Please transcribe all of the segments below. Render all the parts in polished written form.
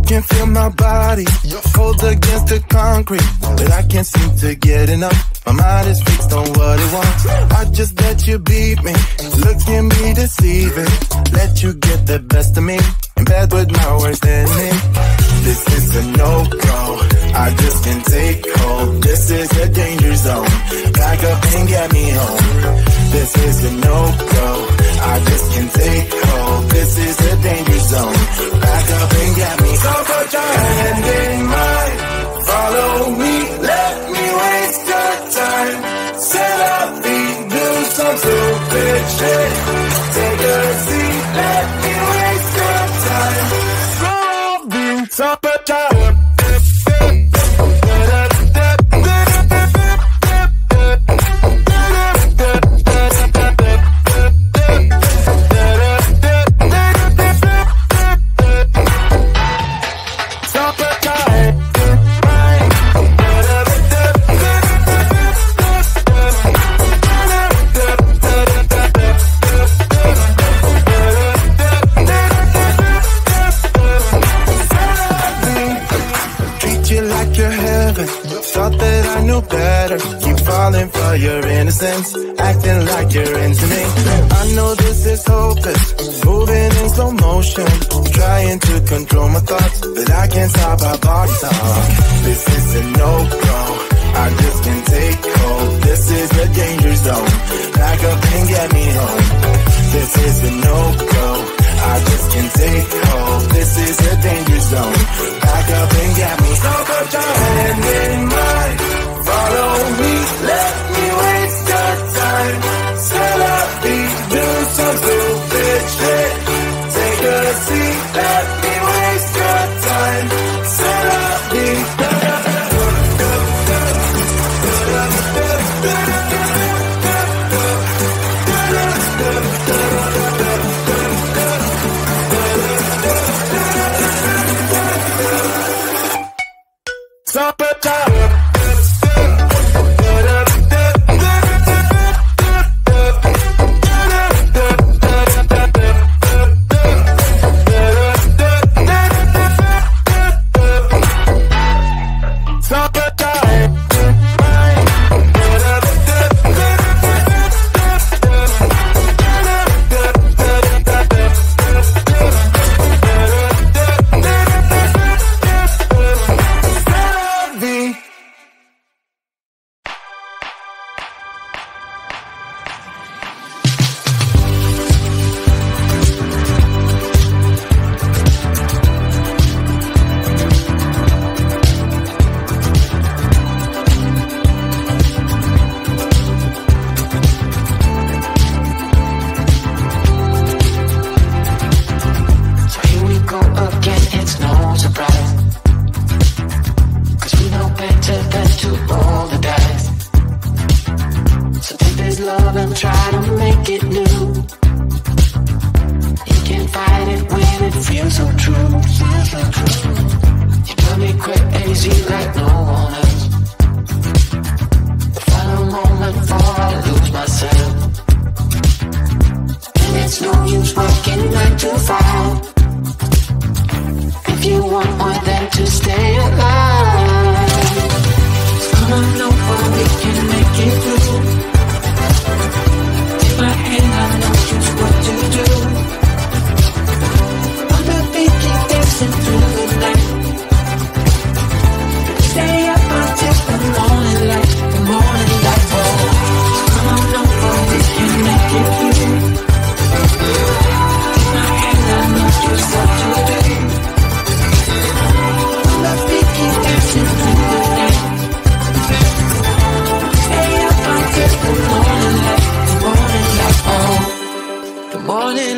can feel my body cold against the concrete, but I can't seem to get enough. My mind is fixed on what it wants. I just let you beat me. Looks can be deceiving. Let you get the best of me. In bed with my worst enemy. This is a no-go. I just can't take hold. This is a danger zone. Back up and get me home. This is a no-go. I just can't take hold. This is a danger zone. Back up and get me. So put your hand in mine. Follow me. Let me waste your time. Set up feet. Do some stupid shit. Take a seat. Let me waste your time. So put your better. Keep falling for your innocence, acting like you're into me. I know this is hopeless, moving in slow motion, trying to control my thoughts, but I can't stop our body talk. This is a no-go, I just can't take hold. This is a danger zone, back up and get me home. This is a no-go, I just can't take hold. This is a danger zone, back up and get me. So put your hand in mine. Follow me, let me waste your time. Set up beat, do some stupid shit. Take a seat, let me waste your time. Set up beat. Supper time. Morning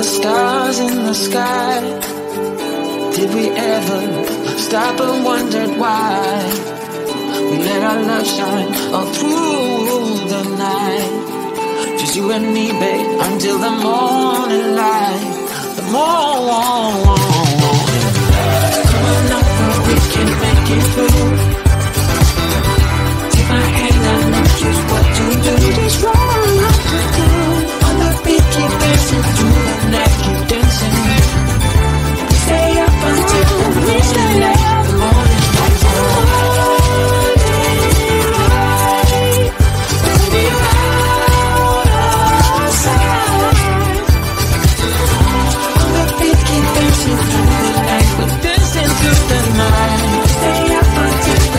the stars in the sky. Did we ever stop and wondered why we let our love shine all through the night? Just you and me, babe, until the morning light. The morning. Come on up, we can make it through. Take my hand, I know just what to do. It is wrong not to do. On the beat, keep dancing through the night, keep dancing. We stay up until the morning light. The morning light. We'll be out outside. On the beat, keep dancing through the night. We're dancing through the night. Stay up until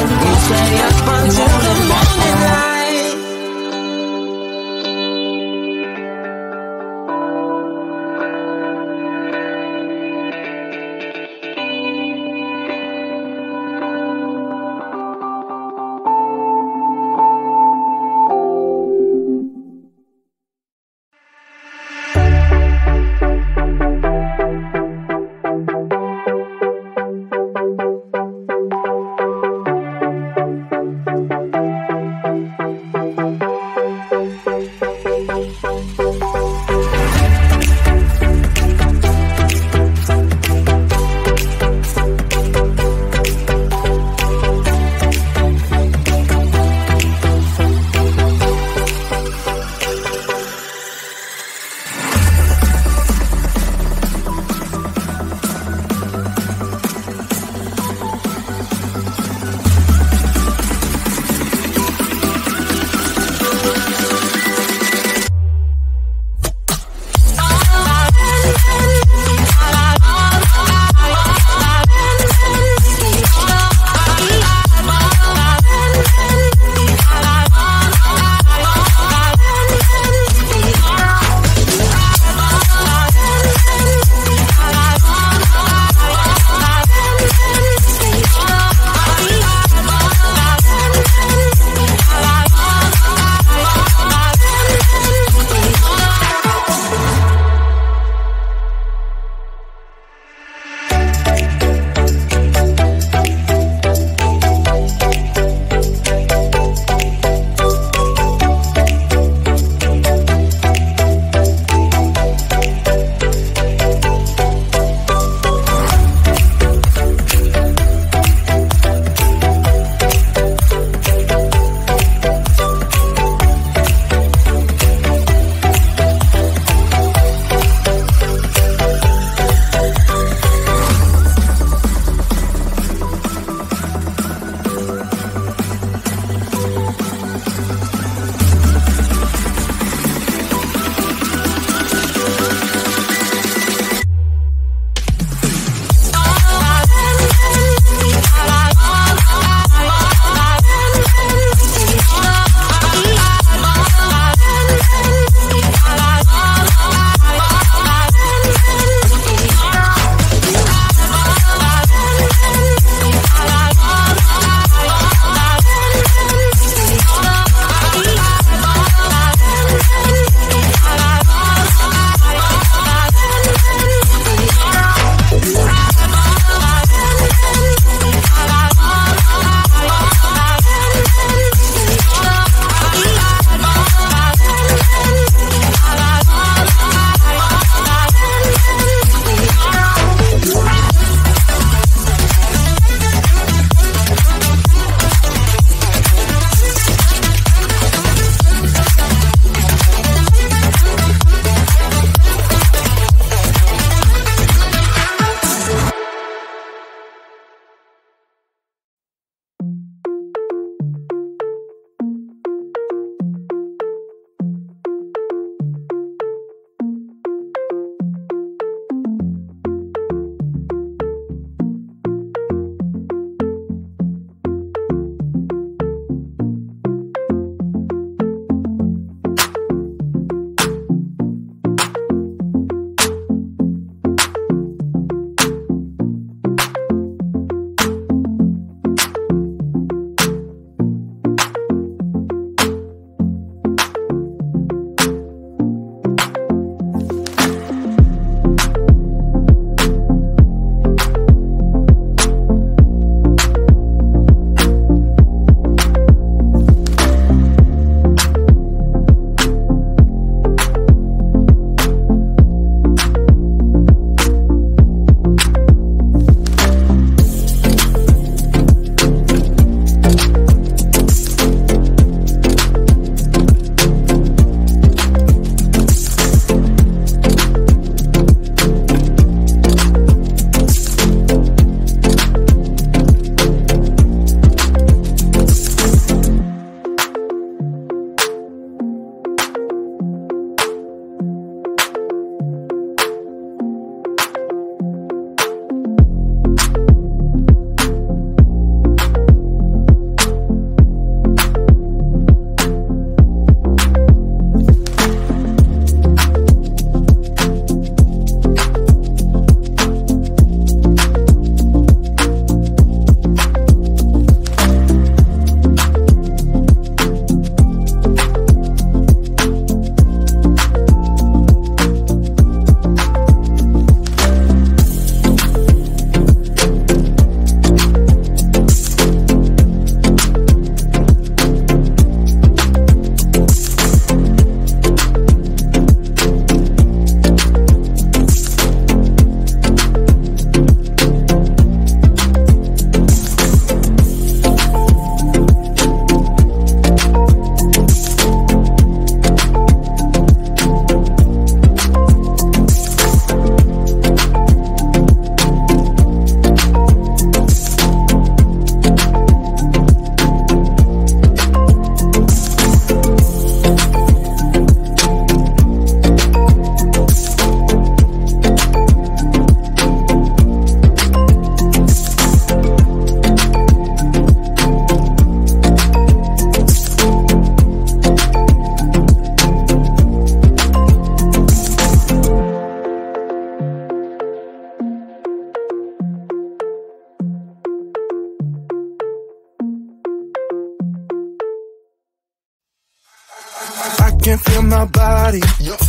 can feel my body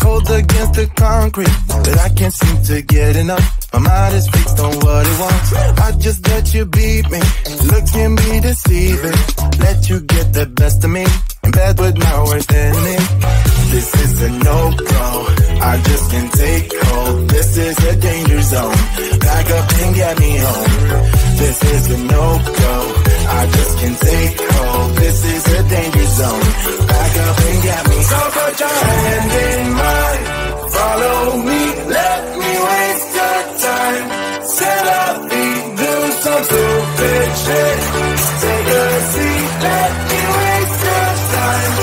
cold against the concrete, but I can't seem to get enough. My mind is fixed on what it wants. I just let you beat me. Looks can be deceiving. Let you get the best of me. In bed with my worst enemy. This is a no-go. I just can't take hold. This is a danger zone. Back up and get me home. This is a no-go. I just can't take hold. This is a danger zone. Back up and get me. So put your hand in mine. Follow me. Let me waste your time. Set up feet. Do some stupid shit. Take a seat. Let me waste your time.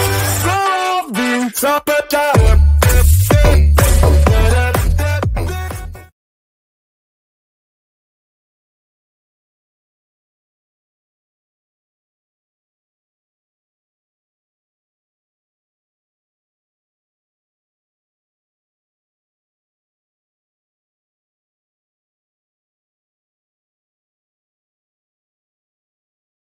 So put your